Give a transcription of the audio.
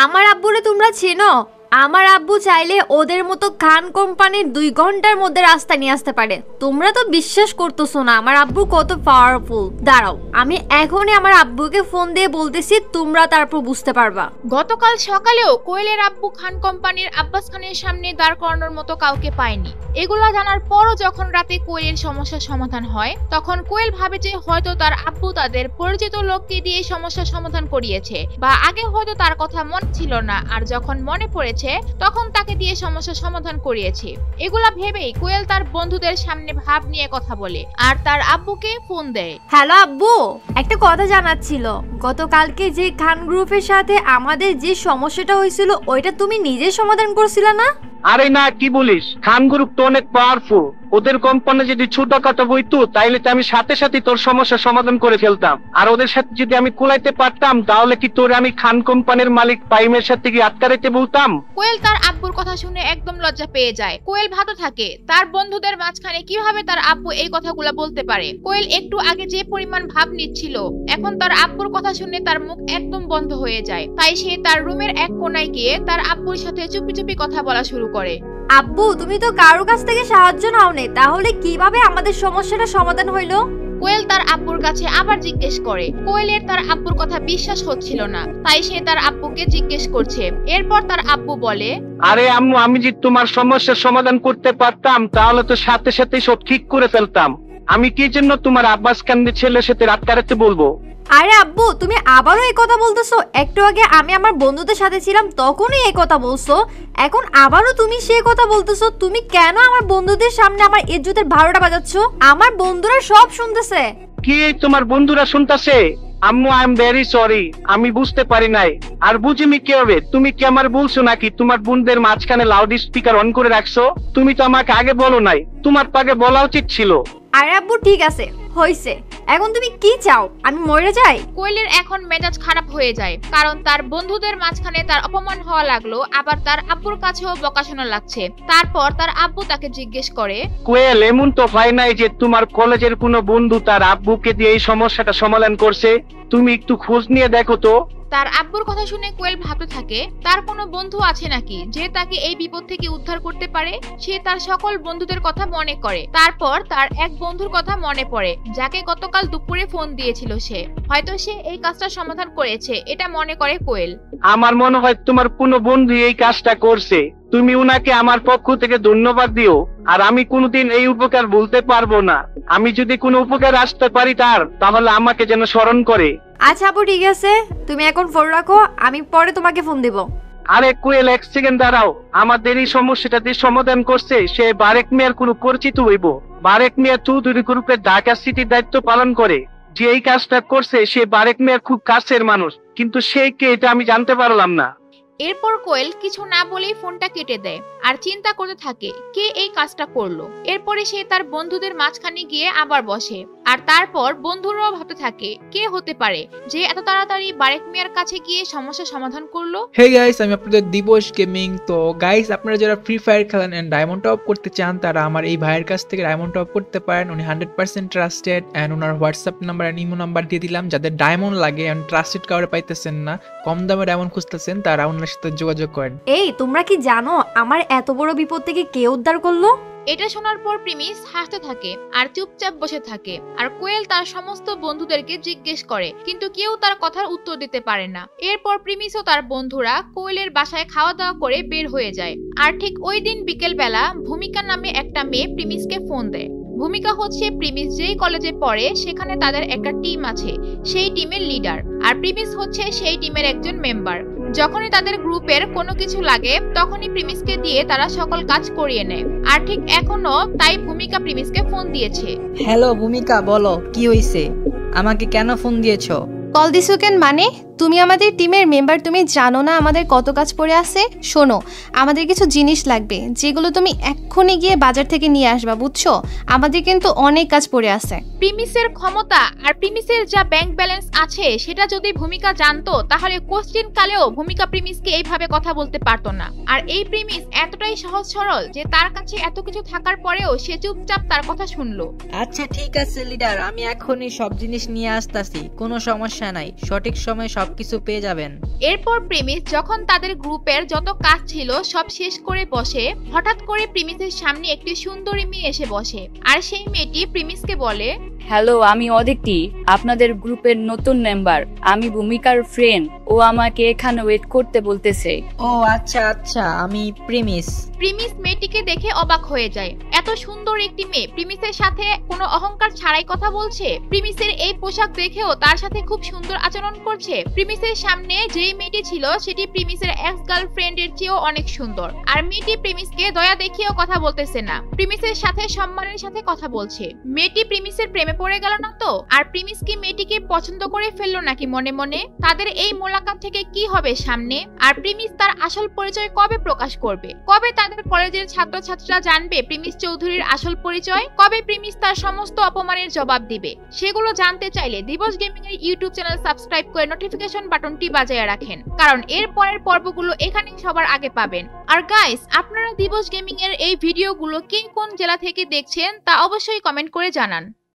আমার আব্বুরে তোমরা চেনো? আমার আব্বু চাইলে ওদের মতো খান কোম্পানির 2 ঘন্টার মধ্যে রাস্তা নিয়ে আসতে পারে। তোমরা তো বিশ্বাস করতেছো না আমার আব্বু কত পাওয়ারফুল। দাঁড়াও, আমি এখনই আমার আব্বুকে ফোন দিয়ে বলতেছি, তোমরা তারপর বুঝতে পারবা। গতকাল সকালেও কোয়েলের আব্বু খান কোম্পানির আব্বাস খানের সামনে দাঁড় করানোর মতো কাউকে পায়নি। এগুলা জানার পরও যখন রাতে কোয়েলের সমস্যার সমাধান হয়, তখন কোয়েল ভাবে যে হয়তো তার আব্বু তাদের পরিচিত লোককে দিয়ে সমস্যার সমাধান করিয়েছে, বা আগে হয়তো তার কথা মনে ছিল না, আর যখন মনে পড়েছে তখন তাকে দিয়ে সমস্যার সমাধান করিয়েছে। এগুলা ভেবেই কোয়েল তার বন্ধুদের সামনে ভাব নিয়ে কথা বলে আর তার আব্বুকে ফোন দেয়। হ্যালো আব্বু, একটা কথা জানার ছিল। গতকালকে যে খান গ্রুপের সাথে আমাদের যে সমস্যাটা হয়েছিল ওইটা তুমি নিজে সমাধান করছিলে না? আরে না, কি বলিস, খান গ্রুপ তো অনেক পাওয়ারফুল। ওদের কোম্পানি যদি ছোটখাটো বইতো তাইলে তো আমি সাথে সাথে তোর সমস্যার সমাধান করে ফেলতাম। আর ওদের সাথে যদি আমি কুলাইতে পারতাম তাহলে কি তোর আমি খান কোম্পানির মালিক পাইমের সাথে কি আটকা রেখে বলতাম? কোয়েল তার আব্বুর কথা শুনে একদম লজ্জা পেয়ে যায়। কোয়েল ভাবতে থাকে তার বন্ধুদের মাঝখানে কিভাবে তার আব্বু এই কথাগুলো বলতে পারে। কোয়েল একটু আগে যে পরিমাণ ভাব নিচ্ছিল, এখন তার আব্বুর কথা শুনে তার মুখ একদম বন্ধ হয়ে যায়। তাই সে তার রুমের এক কোণায় গিয়ে তার আব্বুর সাথে চুপি চুপি কথা বলা শুরু করে। আব্বু, তুমি তো কারো কাছ থেকে সাহায্য নাও নে, তাহলে কিভাবে আমাদের সমস্যাটা সমাধান হইলো? কোয়েল তার আব্বুর কাছে আবার জিজ্ঞেস করে। কোয়েলের তার আব্বুর কথা বিশ্বাস হচ্ছিল না, তাই সে তার আব্বুকে জিজ্ঞেস করছে। এরপর তার আব্বু বলে, আরে আম্মু, আমি যদি তোমার সমস্যার সমাধান করতে পারতাম তাহলে তো সাথে সাথে সব ঠিক করে ফেলতাম। আমি কি জন্য তোমার আব্বাস খানের ছেলের সাথে রাত কাটাতে বলবো? আরে আব্বু, তুমি আবারও এই কথা বলতেছো? একটু আগে আমি আমার বন্ধুদের সাথে ছিলাম তখনই এই কথা বলছো, এখন আবারও তুমি সেই কথা বলতেছো। তুমি কেন আমার বন্ধুদের সামনে আমার ইজ্জতের ভাড়াটা বাজাচ্ছো? আমার বন্ধুরা সব শুনতেছে। কি তোমার বন্ধুরা শুনতেছে? আম্মু, আই এম ভেরি সরি, আমি বুঝতে পারি নাই। আর বুঝিনি কি হবে? তুমি কি আমার বলছো নাকি তোমার বোনদের মাঝখানে লাউড স্পিকার অন করে রাখছো? তুমি তো আমাকে আগে বলো নাই, তোমার পাগে বলা উচিত ছিল। আরে আব্বু, ঠিক আছে, হইছে। এখন তুমি কি চাও, আমি মরে যাই? কোয়েলের এখন মেজাজ খারাপ হয়ে যায়, কারণ তার বন্ধুদের মাঝখানে তার অপমান হওয়া লাগলো, আবার তার আব্বুর কাছেও বকাশোনা লাগছে। তারপর তার আব্বু তাকে জিজ্ঞেস করে, কোয়েল, এমন তো হয় নাই যে তোমার কলেজের কোনো বন্ধু তার আব্বুকে দিয়ে এই সমস্যাটা সমাধান করছে? তুমি একটু খোঁজ নিয়ে দেখো তো। তার আব্বুর কথা শুনে কোয়েল ভাবতে থাকে তার কোনো বন্ধু আছে নাকি যে তাকে এই বিপদ থেকে উদ্ধার করতে পারে। সে তার সকল বন্ধুদের কথা মনে করে। তারপর তার এক বন্ধুর কথা মনে পড়ে যাকে গতকাল দুপুরে ফোন দিয়েছিল সে। হয়তো সে এই কাজটা সমাধান করেছে, এটা মনে করে কোয়েল। আমার মনে হয় তোমার কোনো বন্ধু এই কাজটা করছে। তুমি উনাকে আমার পক্ষ থেকে ধন্যবাদ দিও। আর আমি কোনোদিন এই উপকার ভুলতে পারবো না। আমি যদি কোনো উপকার আসতে পারি তার, তাহলে আমাকে যেন স্মরণ করে। আচ্ছা আপু, ঠিক আছে, তুমি এখন ফোন রাখো, আমি পরে তোমাকে ফোন দিব। আরে কোয়েল, এক সেকেন্ড দাঁড়াও। আমাদের এই সমস্যাটা সমাধান করছে সে বারেক মিয়ার কোনো পরিচিত হইব। বারেক মিয়া চৌধুরী গ্রুপের ঢাকা সিটির দায়িত্ব পালন করে। যে এই কাজটা করছে সে বারেক মিয়ার খুব কাছের মানুষ, কিন্তু সে কে এটা আমি জানতে পারলাম না। এরপর কোয়েল কিছু না বলেই ফোনটা কেটে দেয় আর চিন্তা করতে থাকে কে এই কাজটা করলো। এরপরে সে তার বন্ধুদের মাঝখানে গিয়ে আবার বসে, আর তারপর বন্ধুরাও ভাবতে থাকে কে হতে পারে যে এত তাড়াতাড়ি বারেক মিয়ার কাছে গিয়ে সমস্যা সমাধান করলো। হে গাইস, আমি আপনাদের দিবস গেমিং। তো গাইস, আপনারা যারা ফ্রি ফায়ার খেলেন এন্ড ডায়মন্ড টপ করতে চান তারা আমার এই ভাইয়ের কাছ থেকে ডায়মন্ড টপ করতে পারেন। উনি 100% ট্রাস্টেড এন্ড ওনার WhatsApp number and imo number দিয়ে দিলাম। যাদের ডায়মন্ড লাগে এন্ড ট্রাস্টেড কাউরে পাইতেছেন না, কম দামে ডায়মন্ড খুঁজতেছেন, তারা ওনার সাথে যোগাযোগ করেন। এই, তোমরা কি জানো আমার এত বড় বিপদ থেকে কে উদ্ধার করলো? এটা শোনার পর প্রিমিস হাসতে থাকে আর চুপচাপ বসে থাকে। আর কোয়েল তার সমস্ত বন্ধুদেরকে জিজ্ঞেস করে, কিন্তু কেউ তার কথার উত্তর দিতে পারে না। এরপর প্রিমিস ও তার বন্ধুরা কোয়েলের বাসায় খাওয়া দাওয়া করে বের হয়ে যায়। আর ঠিক ওই দিন বিকেল বেলা ভূমিকা নামে একটা মেয়ে প্রিমিসকে ফোন দেয়। ভূমিকা হচ্ছে প্রিমিস যেই কলেজে পড়ে সেখানে তাদের একটা টিম আছে, সেই টিমের লিডার। আর প্রিমিস হচ্ছে সেই টিমের একজন মেম্বার। যখনই তাদের গ্রুপের কোনো কিছু লাগে তখনই প্রিমিসকে দিয়ে তারা সকল কাজ করিয়ে নেয়। আর ঠিক এখনো তাই ভূমিকা প্রিমিসকে ফোন দিয়েছে। হ্যালো ভূমিকা, বলো কি হয়েছে? আমাকে কেন ফোন দিয়েছো? কল দিছো কেন? মানে তুমি আমাদের টিমের মেম্বার, তুমি জানো না আমাদের কত কাজ পড়ে আছে? শোনো, আমাদের কিছু জিনিস লাগবে যেগুলো তুমি এক্ষুনি গিয়ে বাজার থেকে নিয়ে আসবা, বুঝছো? আমাদের কিন্তু অনেক কাজ পড়ে আছে। প্রিমিসের ক্ষমতা আর প্রিমিসের যা ব্যাংক ব্যালেন্স আছে সেটা যদি ভূমিকা জানতো তাহলে কোশ্চেন কালেও ভূমিকা প্রিমিসকে এইভাবে কথা বলতে পারতো না। আর এই প্রিমিস এতটাই সহজ সরল যে তার কাছে এত কিছু থাকার পরেও সে চুপচাপ তার কথা শুনলো। আচ্ছা ঠিক আছে লিডার, আমি এখনই সব জিনিস নিয়ে আসতেছি, কোনো সমস্যা নাই, সঠিক সময়ে সব সবকিছু পেয়ে যাবেন। এরপর প্রিমিস যখন তাদের গ্রুপের যত কাজ ছিল সব শেষ করে বসে, হঠাৎ করে প্রিমিসের সামনে একটি সুন্দরী মেয়ে এসে বসে। আর সেই মেয়েটি প্রিমিসকে বলে, হ্যালো, আমি অদিতি, আপনাদের গ্রুপের নতুন মেম্বার। আমি ভূমিকার ফ্রেন্ড। ও আমাকে এখানে ওয়েট করতে বলতেছে। ও আচ্ছা আচ্ছা, আমি প্রিমিস। প্রিমিস মেয়েটিকে দেখে অবাক হয়ে যায়। এত সুন্দর একটি মেয়ে প্রিমিসের সাথে কোনো অহংকার ছাড়াই কথা বলছে। প্রিমিসের এই পোশাক দেখেও তার সাথে খুব সুন্দর আচরণ করছে। প্রিমিসের সামনে যেই মেয়েটি ছিল সেটি প্রিমিসের এক্স গার্লফ্রেন্ডের চেয়েও অনেক সুন্দর। আর মেয়েটি প্রিমিসকে দয়া দেখিয়েও কথা বলতেছে না, প্রিমিসের সাথে সম্মানের সাথে কথা বলছে। মেয়েটি প্রিমিসের প্রেমে পড়ে গেল না তো? আর প্রিমিস কি মেয়েটিকে পছন্দ করে ফেললো নাকি মনে মনে? তাদের এই মোলাকাত থেকে কি হবে সামনে? আর প্রিমিস তার আসল পরিচয় কবে প্রকাশ করবে? কবে তাদের কলেজের ছাত্রছাত্রীরা জানবে প্রিমিস চৌধুরীর আসল পরিচয়? কবে প্রিমিস তার সমস্ত অপমানের জবাব দিবে? সেগুলো জানতে চাইলে দিবস গেমিং এর ইউটিউব চ্যানেল সাবস্ক্রাইব করে নোটিফিকেশন বাটনটি বাজিয়ে রাখেন, কারণ এর পরের পর্বগুলো এখানেই সবার আগে পাবেন। আর গাইস, আপনারা দিবস গেমিং এর এই ভিডিওগুলো কে কোন জেলা থেকে দেখছেন তা অবশ্যই কমেন্ট করে জানান।